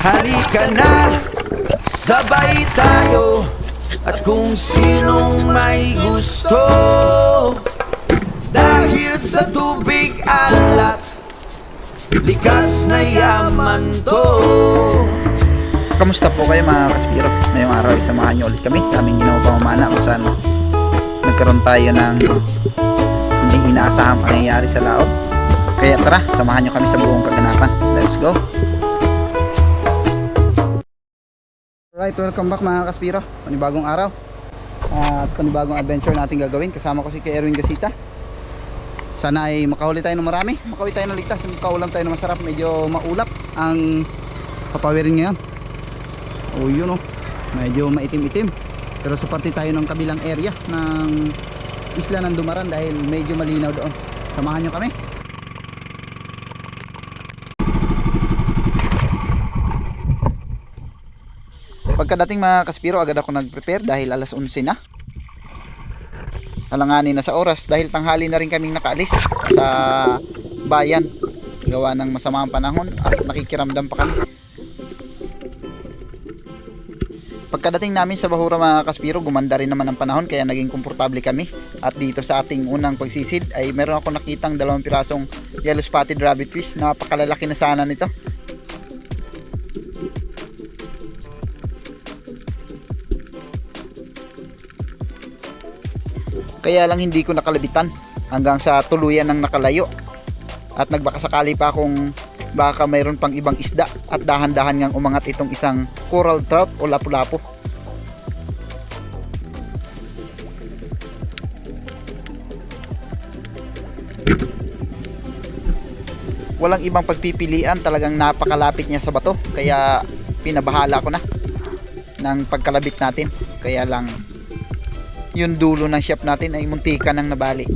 Halika na, sabay tayo. At kung sinong may gusto, dahil sa tubig alat, likas na yaman to. Kamusta po kayo mga kaspiro? Ngayong araw isamahan nyo ulit kami sa aming ginawang pamamana kung saan nagkaroon tayo ng hindi inaasahang pangyayari sa laot. Kaya tara, samahan nyo kami sa buong kaganapan. Let's go! Alright, welcome back mga kaspiro. Panibagong araw at panibagong adventure natin gagawin. Kasama ko si Erwin Gasita. Sana ay makahuli tayo ng marami, makawin tayo ng ligtas, makaulam tayo ng masarap. Medyo maulap ang papawirin ngayon. O yun o, medyo maitim-itim. Pero supporti tayo ng kabilang area ng isla ng Dumaran dahil medyo malinaw doon. Samahan nyo kami. Pagkadating mga kaspiro, agad ako nag-prepare dahil alas 11 na. Alanganin na sa oras dahil tanghali na rin kaming nakaalis sa bayan. Gawa ng masamang panahon at nakikiramdam pa kami. Pagkadating namin sa Bahura mga kaspiro, gumanda rin naman ang panahon kaya naging komportable kami. At dito sa ating unang pagsisid ay meron ako nakitang 2 pirasong yellow spotted rabbit fish. Napakalalaki na sana nito. Kaya lang hindi ko nakalabitan hanggang sa tuluyan ng nakalayo. At nagbakasakali pa kung baka mayroon pang ibang isda at dahan-dahan ngang umangat itong isang coral trout o lapu-lapu. Walang ibang pagpipilian, talagang napakalapit niya sa bato kaya pinabahala ko na ng pagkalabit natin. Kaya lang yung dulo ng shop natin ay muntika nang nabali.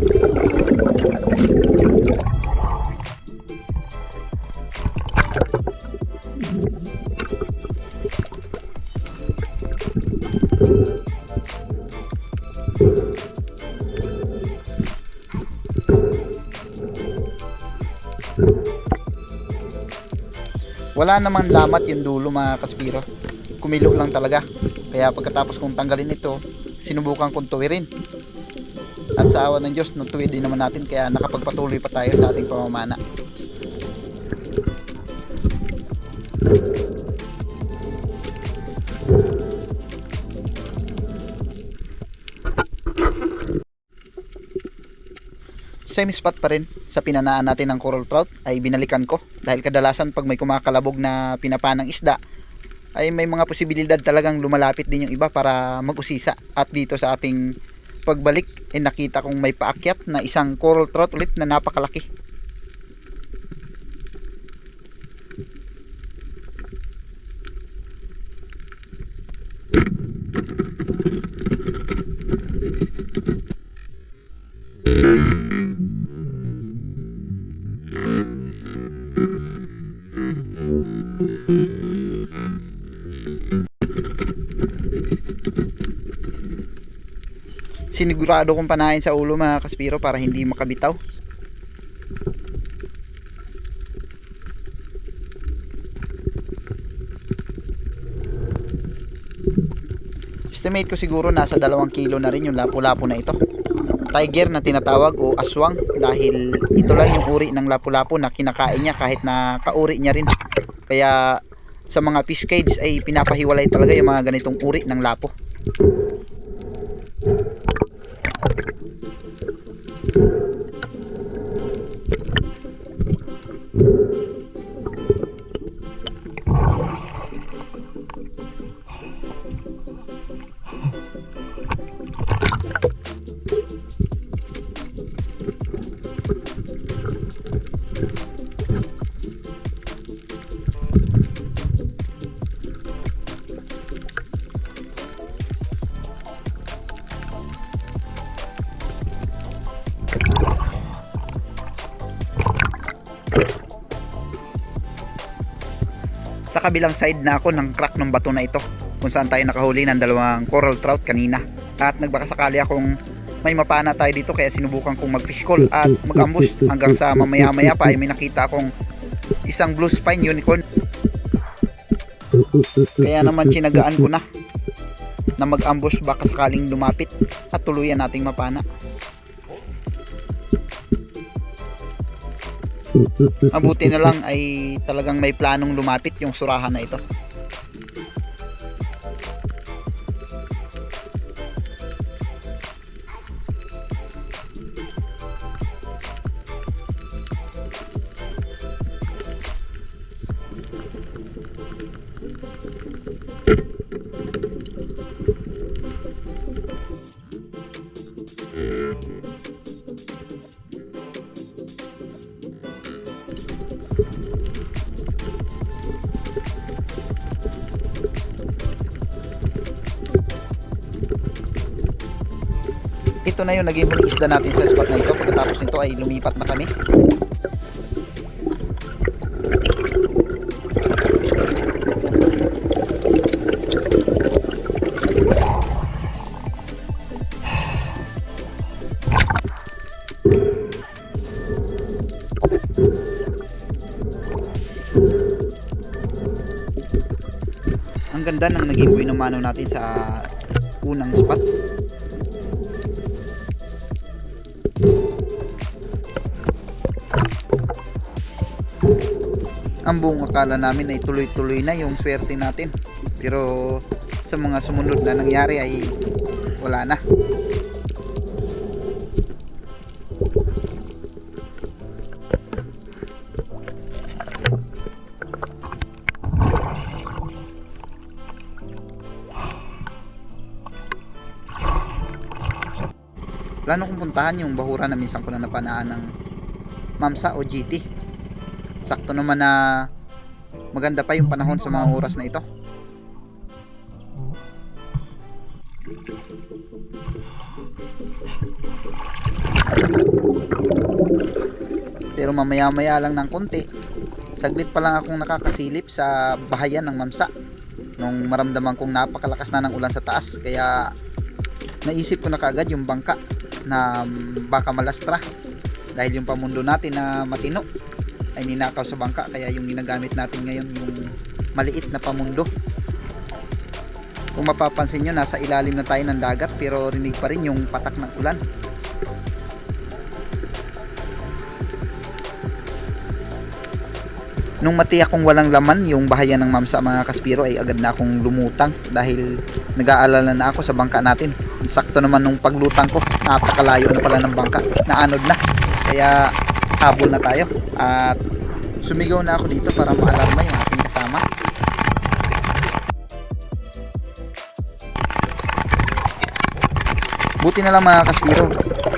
Wala namang lamat yung dulo mga kaspiro. Kumilok lang talaga. Kaya pagkatapos kong tanggalin ito, sinubukan kong tuwirin. At sa awa ng Diyos, natuwid din naman natin kaya nakapagpatuloy pa tayo sa ating pamamana. Same spot pa rin sa pinanaan natin ng coral trout ay binalikan ko dahil kadalasan pag may kumakalabog na pinapanang isda ay may mga posibilidad talagang lumalapit din yung iba para mag-usisa. At dito sa ating pagbalik ay nakita kong may paakyat na isang coral trout ulit na napakalaki. Sinigurado kong panahin sa ulo mga kaspiro para hindi makabitaw. Estimate ko siguro nasa 2 kilo na rin yung lapu-lapu na ito. Tiger na tinatawag o aswang dahil ito lang yung uri ng lapu-lapu na kinakain niya kahit na kauri niya rin. Kaya sa mga fish cage ay pinapahiwalay talaga yung mga ganitong uri ng lapu. Sa kabilang side na ako ng crack ng bato na ito kung saan tayo nakahuli ng 2 coral trout kanina. At nagbakasakali akong may mapana tayo dito kaya sinubukan kong mag-fish call at mag-ambush hanggang sa mamaya-maya pa ay may nakita akong isang blue spine unicorn. Kaya naman sinagaan ko na mag-ambush baka sakaling lumapit at tuluyan nating mapana. Mabuti na lang ay talagang may planong lumapit yung surahan na ito. Ito na yung naging huling isda natin sa spot na ito. Pagkatapos nito ay lumipat na kami. Ang ganda ng naging buhay ng mano natin sa unang spot. Ang buong akala namin ay tuloy-tuloy na yung swerte natin, pero sa mga sumunod na nangyari ay wala na. Plano kong puntahan yung bahura na minsan ko na napanaan ng Mamsa o GT. Sakto naman na maganda pa yung panahon sa mga oras na ito. Pero mamaya-maya lang ng konti, saglit pa lang akong nakakasilip sa bahayan ng Mamsa nung maramdaman kong napakalakas na ng ulan sa taas. Kaya naisip ko na kaagad yung bangka na baka malastra dahil yung pamundo natin na matino ay ninakaw sa bangka. Kaya yung ginagamit natin ngayon yung maliit na pamundo. Kung mapapansin nyo, nasa ilalim na tayo ng dagat pero rinig pa rin yung patak ng ulan. Nung matiyak kong walang laman yung bahayan ng Mamsa mga kaspiro ay agad na akong lumutang dahil nag-aalala na ako sa bangka natin. Sakto naman nung paglutang ko, napakalayo na pala ng bangka, naanod na. Kaya habol na tayo at sumigaw na ako dito para maalarma yung ating kasama. Buti na lang mga kaspiro,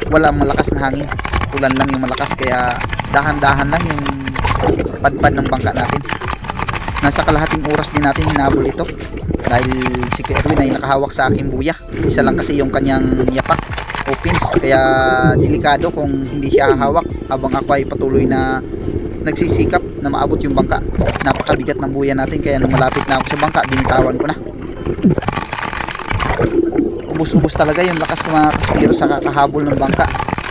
wala malakas na hangin, ulan lang yung malakas, kaya dahan-dahan lang yung padpad ng bangka natin. Nasa kalahating oras din natin hinabol ito dahil si Erwin ay nakahawak sa aking buya. Isa lang kasi yung kanyang yapak o pins, kaya delikado kung hindi siya hahawak habang ako ay patuloy na nagsisikap na maabot yung bangka. Napakabigat ng buya natin, kaya nung malapit na ako sa bangka, binitawan ko na. Ubus-ubus talaga yung lakas ng mga kaspiro sa kakahabol ng bangka.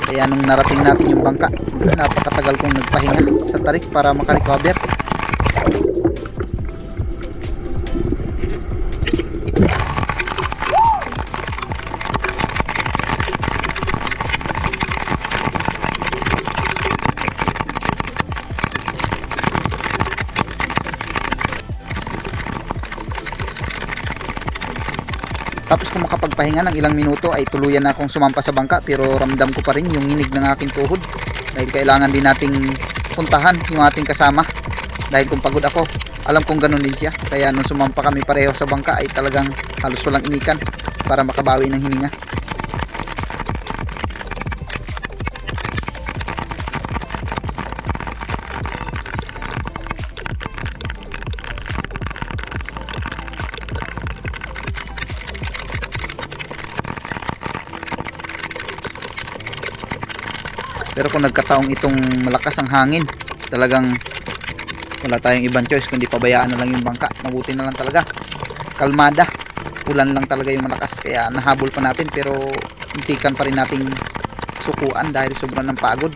Kaya nung narating natin yung bangka, napakatagal kong nagpahinga sa tarik para makarecover. Tapos kung makapagpahinga ng ilang minuto ay tuluyan na akong sumampa sa bangka, pero ramdam ko pa rin yung nginig ng aking tuhod dahil kailangan din nating puntahan yung ating kasama. Dahil kung pagod ako, alam kong ganun din siya. Kaya nung sumampa kami pareho sa bangka ay talagang halos walang imikan para makabawi ng hininga. Pero kung nagkataong itong malakas ang hangin, talagang wala tayong ibang choice kundi pabayaan na lang yung bangka. Mabuti na lang talaga, kalmada, ulan lang talaga yung malakas, kaya nahabol pa natin, pero hintikan pa rin nating sukuan dahil sobrang ng pagod.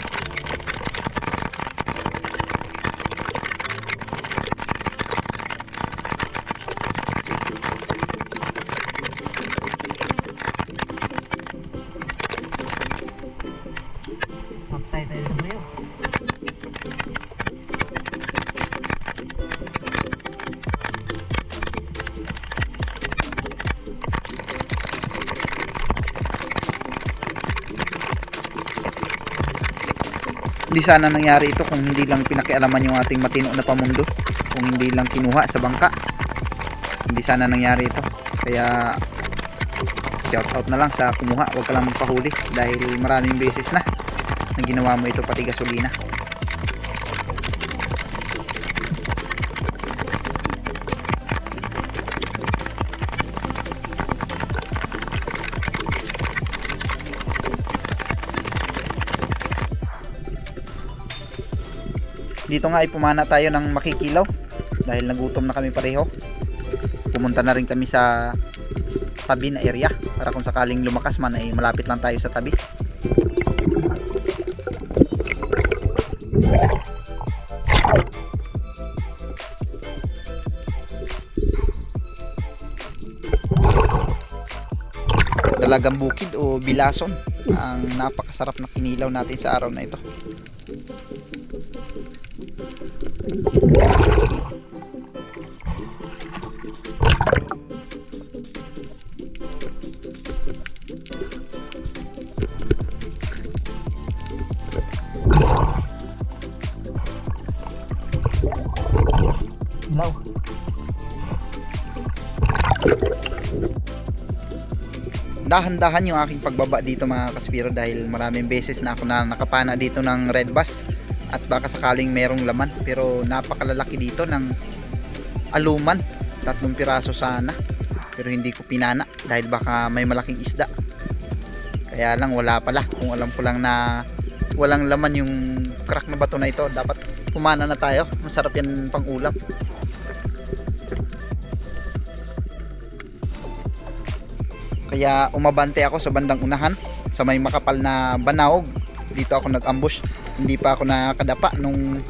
Hindi sana nangyari ito kung hindi lang pinakialaman yung ating matino na pamundo, kung hindi lang kinuha sa bangka. Hindi sana nangyari ito. Kaya shout out na lang sa kumuha, huwag ka lang magpahuli dahil maraming beses na ginawa mo ito pati gasolina. Dito nga ay pumana tayo ng Makikilaw dahil nagutom na kami pareho. Pumunta na rin kami sa tabi na area para kung sakaling lumakas man ay malapit lang tayo sa tabi. Dalagang bukid o bilason ang napakasarap na kinilaw natin sa araw na ito. Ilaw. Dahan-dahan yung aking pagbaba dito mga kaspiro dahil maraming beses na ako na nakapana dito ng red bass at baka sakaling merong laman, pero napakalalaki dito ng aluman, 3 piraso sana, pero hindi ko pinana dahil baka may malaking isda. Kaya lang wala pala. Kung alam ko lang na walang laman yung crack na bato na ito, dapat pumana na tayo. Masarap yan pang ulam. Kaya umabante ako sa bandang unahan sa may makapal na banaog. Dito ako nag-ambush. Hindi pa ako nakadapa nung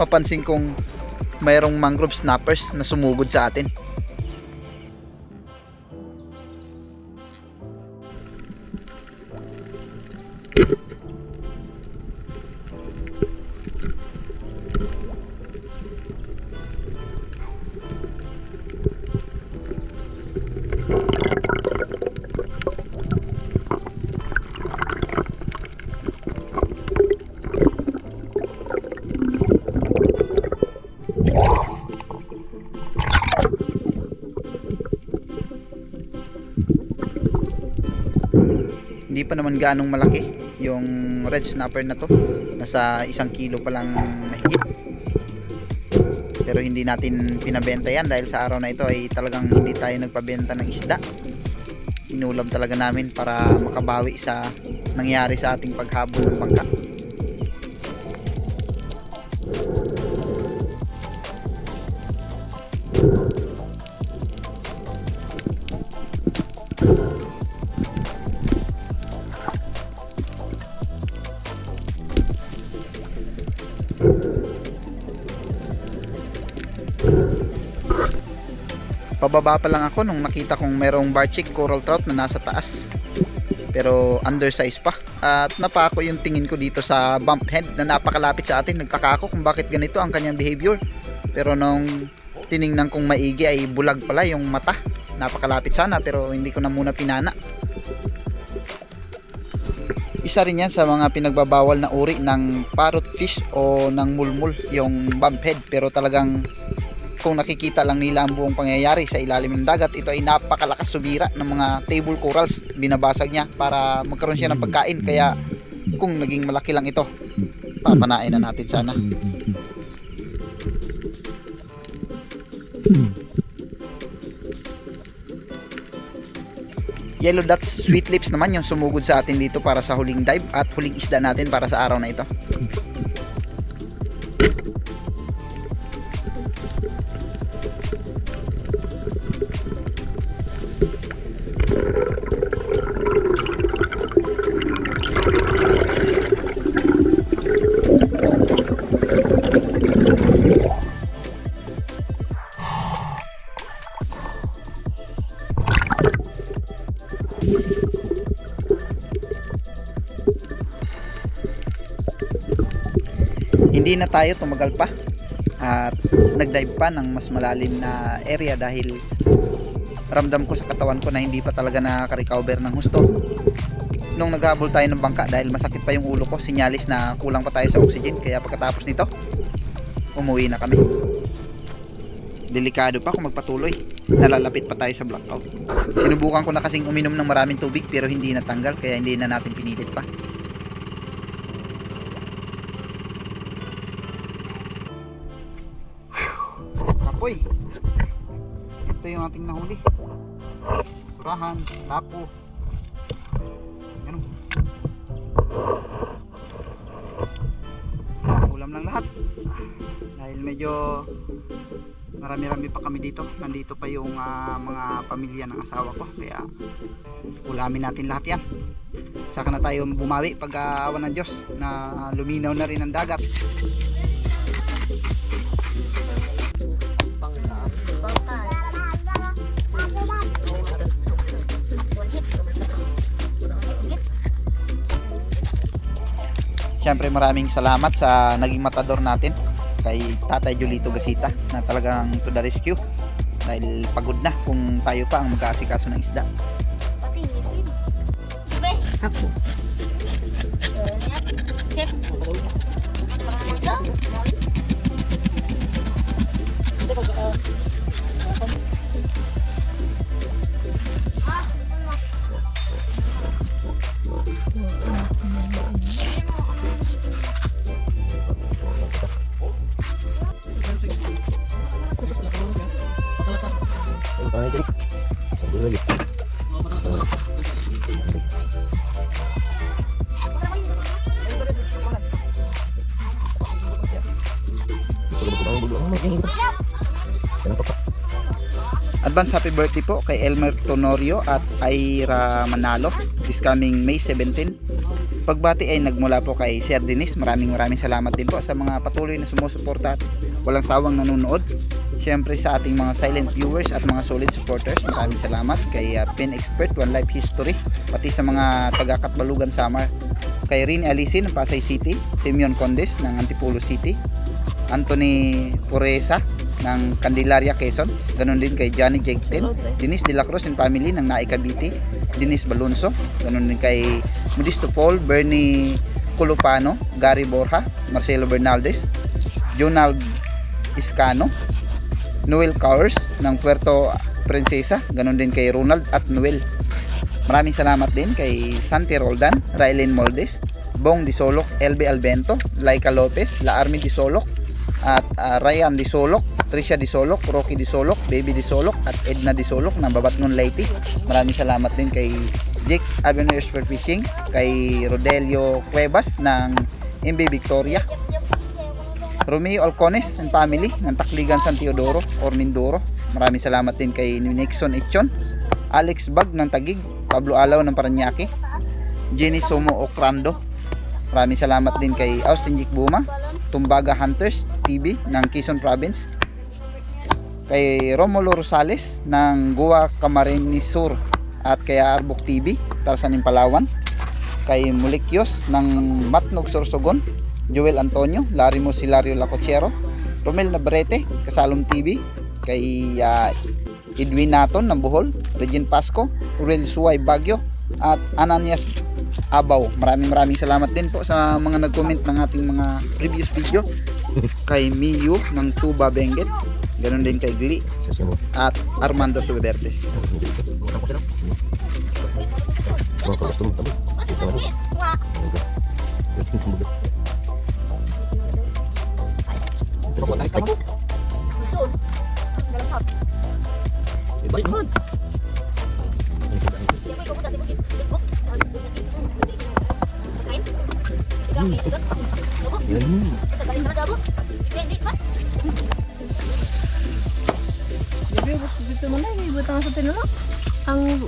mapansin kong mayroong mangrove snappers na sumugod sa atin. Hindi pa naman gaanong malaki yung red snapper na to, nasa 1 kilo pa lang mahigit, pero hindi natin pinabenta yan dahil sa araw na ito ay talagang hindi tayo nagpabenta ng isda. Inulam talaga namin para makabawi sa nangyari sa ating paghabol ng bangka. Pababa pa lang ako nung nakita kong merong barchick coral trout na nasa taas, pero undersize pa, at napako yung tingin ko dito sa bump head na napakalapit sa atin. Nagtaka ako kung bakit ganito ang kanyang behavior, pero nung tiningnan kong maigi ay bulag pala yung mata. Napakalapit sana pero hindi ko na muna pinana. Isa rin yan sa mga pinagbabawal na uri ng parrot fish o ng mulmul, yung bump head, pero talagang kung nakikita lang nila ang buong pangyayari sa ilalim ng dagat, ito ay napakalakas sumira ng mga table corals. Binabasag niya para magkaroon siya ng pagkain, kaya kung naging malaki lang ito, papanain na natin sana. Yellow dot sweet lips naman yung sumugod sa atin dito para sa huling dive at huling isda natin para sa araw na ito. Hindi na tayo tumagal pa at nag-dive pa ng mas malalim na area dahil ramdam ko sa katawan ko na hindi pa talaga nakaka-recover ng husto. nung naghabol tayo ng bangka dahil masakit pa yung ulo ko, sinyalis na kulang pa tayo sa oxygen. Kaya pagkatapos nito, umuwi na kami. Delikado pa kung magpatuloy, nalalapit pa tayo sa blackout. Sinubukan ko na kasing uminom ng maraming tubig pero hindi natanggal, kaya hindi na natin pinilit pa. Kapoy, ito yung ating nahuli. Kurahan, lapo, ganun. Ulam lang lahat dahil medyo marami-rami pa kami dito. Nandito pa yung mga pamilya ng asawa ko, kaya ulamin natin lahat yan. Saka na tayo bumawi pag awan ng Diyos na luminaw na rin ang dagat. Siyempre maraming salamat sa naging matador natin kay Tatay Julito Gasita na talagang to the rescue dahil pagod na kung tayo pa ang mag-aasikaso ng isda. Ako. Chef. Advance happy birthday po kay Elmer Tonorio at Ira Manalo this coming May 17. Pagbati ay nagmula po kay Sir Dennis. Maraming salamat din po sa mga patuloy na sumusuporta at walang sawang nanonood. Siyempre sa ating mga silent viewers at mga solid supporters, maraming salamat kay Pin Expert, One Life History, pati sa mga taga-Katbalugan Samar, kay Rin Alisin ng Pasay City, Simeon Condes ng Antipolo City, Anthony Puresa ng Candelaria, Quezon, ganun din kay Johnny Jegten, Dennis De La Cruz and family ng Naay Cavite, Dennis Balonso, ganun din kay Modisto Paul, Bernie Colopano, Gary Borja, Marcelo Bernaldez, Jonald Iscano, Noel Cowers ng Puerto Princesa, ganun din kay Ronald at Noel. Maraming salamat din kay Santi Roldan, Rylene Moldes, Bong Disolok, LB Albento, Laika Lopez, La Army Disolok, at Ryan Disolok, Tricia Disolok, Rocky Disolok, Baby Disolok at Edna Disolok ng Babatnon Leyte. Maraming salamat din kay Jake Avenue Expert Fishing, kay Rodelio Cuevas ng MB Victoria, Romeo Alcones and family ng Takligan San Teodoro or Mindoro. Maraming salamat din kay Nixon Echon, Alex Bag ng Tagig, Pablo Alaw ng Paranaque, Jenny Somo Ocrando. Maraming salamat din kay Austin Jikbuma, Tumbaga Hunters TV ng Quezon Province, kay Romulo Rosales ng Goa Camarines Sur at kay Arbok TV, Tarsanin Palawan, kay Mulikyos ng Matnog Sorsogon, Joel Antonio, Larimo Silario Lacochero, Romel Navarrete, Kasalom TV, kay Edwin Naton ng Bohol, Regine Pasco, Uriel Suway Bagyo at Ananias Abaw. Maraming salamat din po sa mga nag-comment ng ating mga previous video, kay Miyu ng Tuba Benguet, ganoon din kay Gli at Armando Subertes. Dito mo na, ibutang sa tinulok. Ang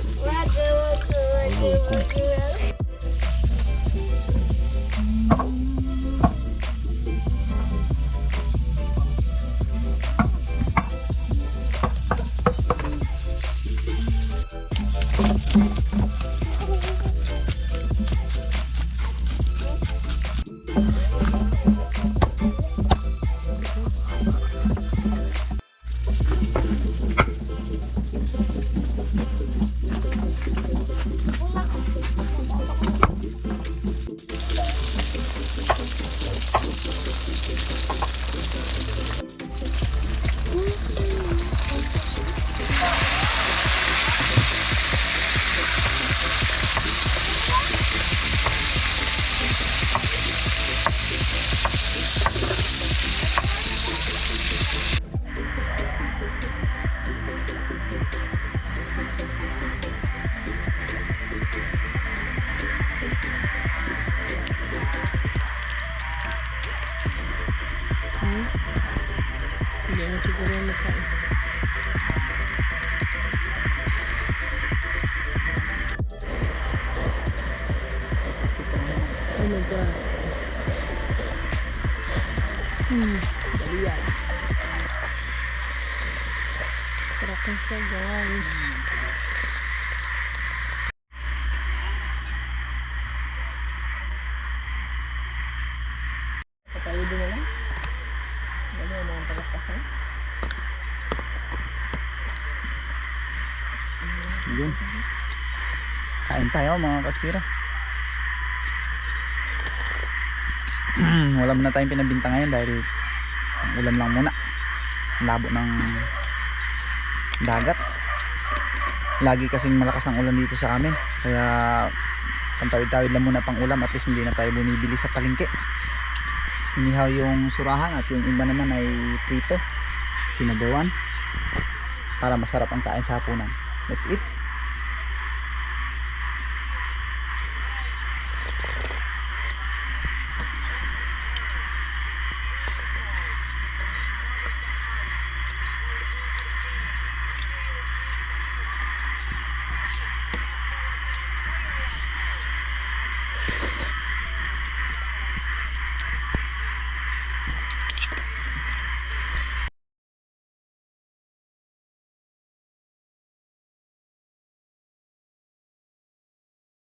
Hindi na siguro magkain. Oh my God. Dali yan. Sarap na siya, guys. Patayo din na lang. Dali yan ang pagkapasan. Yun. Kain tayo mga kaspira. Wala muna tayong pinabinta ngayon dahil ang ulan lang muna. Labo ng dagat. Lagi kasing malakas ang ulan dito sa amin. Kaya pantawid-tawid lang muna pang ulam. At least hindi na tayo bumibili sa palengke. Inihaw yung surahan at yung iba naman ay prito. Sinabawan. Para masarap ang kain sa hapunan. That's it.